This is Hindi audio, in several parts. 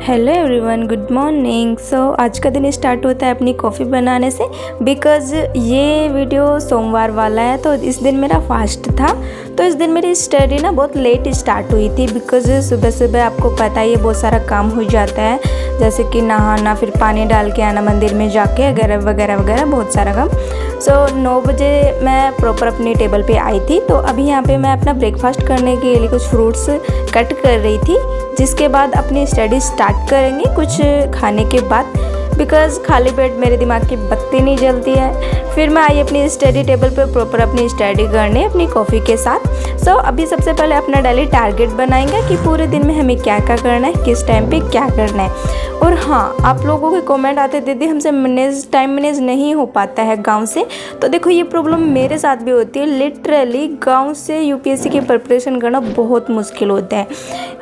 Hello everyone, good morning. आज का दिन स्टार्ट होता है अपनी कॉफ़ी बनाने से। बिकॉज़ ये वीडियो सोमवार वाला है तो इस दिन मेरा फास्ट था। तो इस दिन मेरी स्टडी ना बहुत लेट स्टार्ट हुई थी। बिकॉज़ सुबह सुबह आपको पता ही है बहुत सारा काम हो जाता है, जैसे कि नहाना, फिर पानी डाल के आना मंदिर में जाके, वगैरह वगैरह वगैरह, बहुत सारा काम। 9 बजे मैं प्रॉपर अपनी टेबल पे आई थी। तो अभी यहाँ पे मैं अपना ब्रेकफास्ट करने के लिए कुछ फ्रूट्स कट कर रही थी, जिसके बाद अपनी स्टडी स्टार्ट करेंगे कुछ खाने के बाद। बिकॉज़ खाली पेट मेरे दिमाग की बत्ती नहीं जलती है। फिर मैं आई अपनी स्टडी टेबल पर प्रॉपर अपनी स्टडी करने अपनी कॉफ़ी के साथ। अभी सबसे पहले अपना डेली टारगेट बनाएंगे कि पूरे दिन में हमें क्या क्या करना है, किस टाइम पे क्या करना है। और हाँ, आप लोगों के कमेंट आते, दीदी हमसे टाइम मैनेज नहीं हो पाता है गांव से। तो देखो, ये प्रॉब्लम मेरे साथ भी होती है। लिटरली गांव से यूपीएससी की प्रिपरेशन करना बहुत मुश्किल होता है।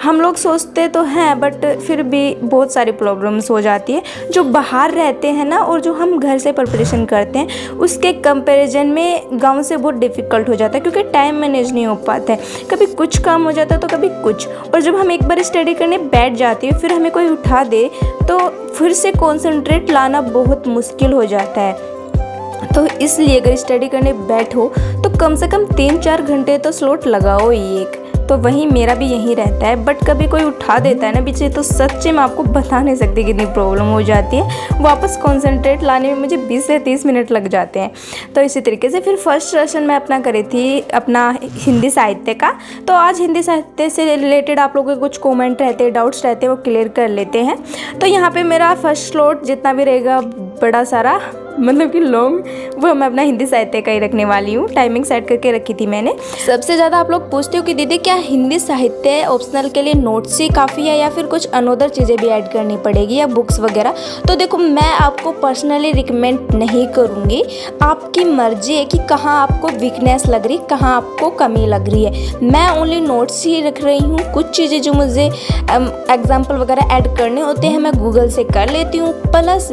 हम लोग सोचते तो हैं, बट फिर भी बहुत सारी प्रॉब्लम्स हो जाती है। जो बाहर रहते हैं ना, और जो हम घर से प्रिपरेशन करते हैं, उसके कंपैरिजन में गांव से बहुत डिफ़िकल्ट हो जाता है, क्योंकि टाइम मैनेज नहीं हो पाता है। कभी कुछ काम हो जाता है तो कभी कुछ। और जब हम एक बार स्टडी करने बैठ जाते हैं, फिर हमें कोई उठा दे तो फिर से कंसंट्रेट लाना बहुत मुश्किल हो जाता है। तो इसलिए अगर स्टडी करने बैठो तो कम से कम 3-4 घंटे तो स्लॉट लगाओ ही एक। तो वहीं मेरा भी यही रहता है। बट कभी कोई उठा देता है ना पीछे, तो सच्चे में आपको बता नहीं सकती कितनी प्रॉब्लम हो जाती है। वापस कंसंट्रेट लाने में मुझे 20 से 30 मिनट लग जाते हैं। तो इसी तरीके से फिर फर्स्ट सेशन मैं अपना करी थी अपना हिंदी साहित्य का। तो आज हिंदी साहित्य से रिलेटेड आप लोगों के कुछ कमेंट रहते हैं, डाउट्स रहते हैं, वो क्लियर कर लेते हैं। तो यहाँ पे मेरा फर्स्ट स्लॉट जितना भी रहेगा, बड़ा सारा मतलब कि लॉन्ग, वो मैं अपना हिंदी साहित्य का ही रखने वाली हूँ। टाइमिंग सेट करके रखी थी मैंने। सबसे ज़्यादा आप लोग पूछते हो कि दीदी क्या हिंदी साहित्य ऑप्शनल के लिए नोट्स ही काफ़ी है या फिर कुछ अनदर चीज़ें भी ऐड करनी पड़ेगी या बुक्स वगैरह। तो देखो, मैं आपको पर्सनली रिकमेंड नहीं करूँगी। आपकी मर्जी है कि कहाँ आपको वीकनेस लग रही, कहाँ आपको कमी लग रही है। मैं ओनली नोट्स ही रख रही हूँ। कुछ चीज़ें जो मुझे एग्जाम्पल वगैरह ऐड करने होते हैं, मैं गूगल से कर लेती हूँ। प्लस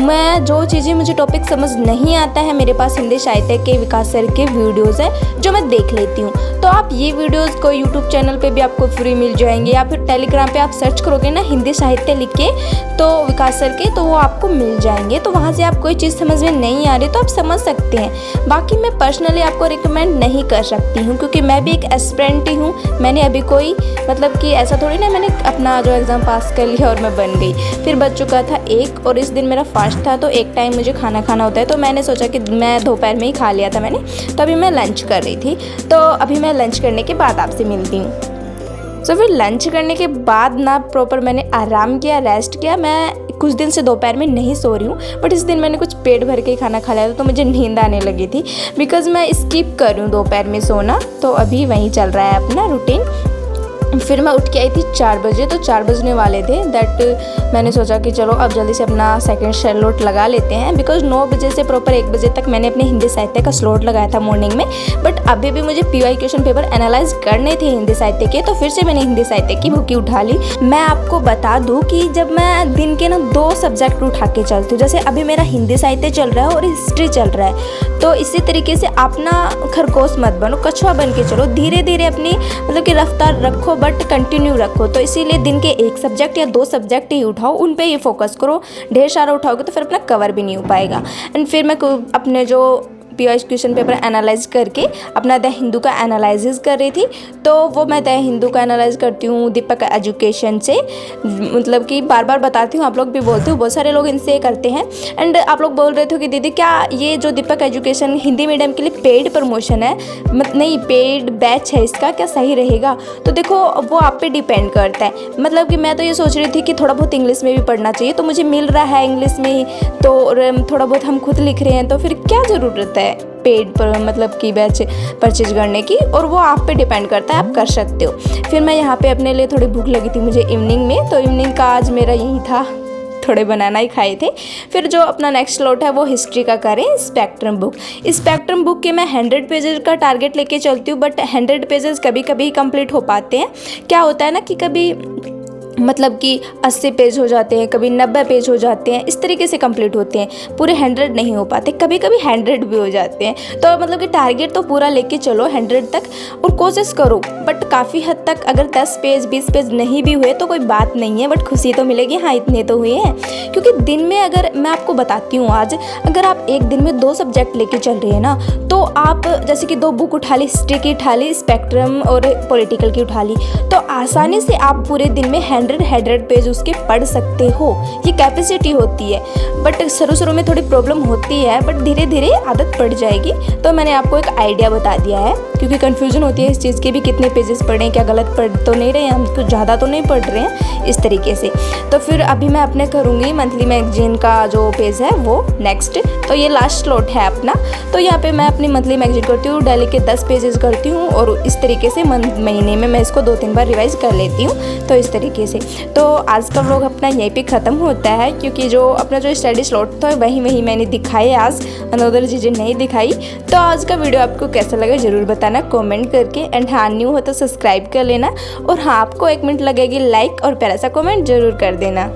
मैं जो चीज़ें मुझे टॉपिक समझ नहीं आता है, मेरे पास हिंदी साहित्य के विकास सर के वीडियोस हैं जो मैं देख लेती हूँ। तो आप ये वीडियोस को यूट्यूब चैनल पे भी आपको फ्री मिल जाएंगे, या फिर टेलीग्राम पे आप सर्च करोगे ना हिंदी साहित्य लिख के, तो विकास सर के, तो वो आपको मिल जाएंगे। तो वहाँ से आप कोई चीज़ समझ में नहीं आ रही तो आप समझ सकते हैं। बाकी मैं पर्सनली आपको रिकमेंड नहीं कर सकती हूँ, क्योंकि मैं भी एक एस्पिरेंट ही हूँ। मैंने अभी कोई मतलब कि ऐसा थोड़ी ना मैंने अपना जो एग्ज़ाम पास कर लिया और मैं बन गई। फिर बच चुका था 1, और इस दिन मेरा फास्ट था, तो एक टाइम मुझे खाना होता है। तो मैंने सोचा कि मैं दोपहर में ही खा लिया था मैंने। तो अभी मैं लंच कर रही थी। तो अभी मैं लंच करने के बाद आपसे मिलती हूँ। फिर लंच करने के बाद ना प्रॉपर मैंने आराम किया, रेस्ट किया। मैं कुछ दिन से दोपहर में नहीं सो रही हूँ, बट इस दिन मैंने कुछ पेट भर के खाना खा लिया था, तो मुझे नींद आने लगी थी। बिकॉज़ मैं स्किप कर रही हूँ दोपहर में सोना। तो अभी वहीं चल रहा है अपना रूटीन। फिर मैं उठ के आई थी 4 बजे। तो 4 बजने वाले थे। दैट मैंने सोचा कि चलो अब जल्दी से अपना सेकंड स्लॉट लगा लेते हैं। बिकॉज 9 बजे से प्रॉपर 1 बजे तक मैंने अपने हिंदी साहित्य का स्लॉट लगाया था मॉर्निंग में। बट अभी भी मुझे पीवाई क्वेश्चन पेपर एनालाइज करने थे हिंदी साहित्य के, तो फिर से मैंने हिंदी साहित्य की बुक उठा ली। मैं आपको बता दूँ कि जब मैं दिन के ना 2 सब्जेक्ट उठा के चलती हूँ, जैसे अभी मेरा हिंदी साहित्य चल रहा है और हिस्ट्री चल रहा है, तो इसी तरीके से आप ना खरगोश मत बनो, कछुआ बन के चलो। धीरे धीरे अपनी मतलब कि रफ्तार रखो, बट कंटिन्यू रखो। तो इसीलिए दिन के 1 सब्जेक्ट या 2 सब्जेक्ट ही उठाओ, उन पे ही फोकस करो। ढेर सारा उठाओगे तो फिर अपना कवर भी नहीं हो पाएगा। एंड फिर मैं अपने जो पीवाई क्वेश्चन पेपर एनालाइज करके अपना द हिंदू का एनालिसिस कर रही थी। तो वो मैं द हिंदू का एनालाइज करती हूँ दीपक एजुकेशन से। मतलब कि बार बार बताती हूँ, आप लोग भी बोलते हो, बहुत सारे लोग इनसे करते हैं। एंड आप लोग बोल रहे थे कि दीदी क्या ये जो दीपक एजुकेशन हिंदी मीडियम के लिए पेड प्रमोशन है, नहीं पेड बैच है इसका, क्या सही रहेगा? तो देखो, वो आप पे डिपेंड करता है। मतलब कि मैं तो ये सोच रही थी कि थोड़ा बहुत इंग्लिश में भी पढ़ना चाहिए, तो मुझे मिल रहा है इंग्लिश में ही, तो थोड़ा बहुत हम खुद लिख रहे हैं, तो फिर क्या ज़रूरत है पेड पर मतलब की बैच परचेज करने की? और वो आप पे डिपेंड करता है, आप कर सकते हो। फिर मैं यहाँ पे अपने लिए थोड़ी भूख लगी थी मुझे इवनिंग में, तो इवनिंग का आज मेरा यही था, थोड़े बनाना ही खाए थे। फिर जो अपना नेक्स्ट स्लॉट है वो हिस्ट्री का करें, स्पेक्ट्रम बुक। स्पेक्ट्रम बुक के मैं 100 पेजेस का टारगेट लेके चलती हूँ, बट 100 पेजेस कभी कभी कंप्लीट हो पाते हैं। क्या होता है ना कि कभी मतलब कि 80 पेज हो जाते हैं, कभी 90 पेज हो जाते हैं, इस तरीके से कंप्लीट होते हैं। पूरे 100 नहीं हो पाते, कभी कभी 100 भी हो जाते हैं। तो मतलब कि टारगेट तो पूरा लेके चलो 100 तक और कोशिश करो, बट काफ़ी हद तक अगर 10 पेज 20 पेज नहीं भी हुए तो कोई बात नहीं है, बट खुशी तो मिलेगी हाँ इतने तो हुए हैं। क्योंकि दिन में अगर मैं आपको बताती हूँ आज, अगर आप एक दिन में 2 सब्जेक्ट लेके चल रहे हैं ना, तो आप जैसे कि 2 बुक उठा ली, हिस्ट्री की उठा ली, स्पेक्ट्रम और पॉलिटिकल की उठा ली, तो आसानी से आप पूरे दिन में 100 पेज उसके पढ़ सकते हो। ये कैपेसिटी होती है, बट शुरू में थोड़ी प्रॉब्लम होती है, बट धीरे धीरे आदत पड़ जाएगी। तो मैंने आपको एक आइडिया बता दिया है, क्योंकि कन्फ्यूजन होती है इस चीज़ की भी, कितने पेजेस पढ़ें, क्या गलत पढ़ तो नहीं रहे हैं हम, कुछ ज़्यादा तो नहीं पढ़ रहे हैं इस तरीके से। तो फिर अभी मैं अपने करूँगी मंथली मैगजीन का जो पेज है वो नेक्स्ट। तो ये लास्ट स्लॉट है अपना। तो यहाँ पे मैं अपनी मंथली मैगजीन करती हूँ, डेली के 10 पेजेस करती हूँ, और इस तरीके से महीने में मैं इसको 2-3 बार रिवाइज कर लेती हूँ। तो इस तरीके से तो आज का व्लॉग अपना यहीं पे ख़त्म होता है, क्योंकि जो अपना जो स्टडी स्लॉट था वही मैंने दिखाई आज, अनदर चीज़ें नहीं दिखाई। तो आज का वीडियो आपको कैसा लगा ज़रूर बताना कमेंट करके, एंड हाँ न्यू हो तो सब्सक्राइब कर लेना, और हाँ आपको 1 मिनट लगेगी लाइक और प्यारा सा कमेंट ज़रूर कर देना।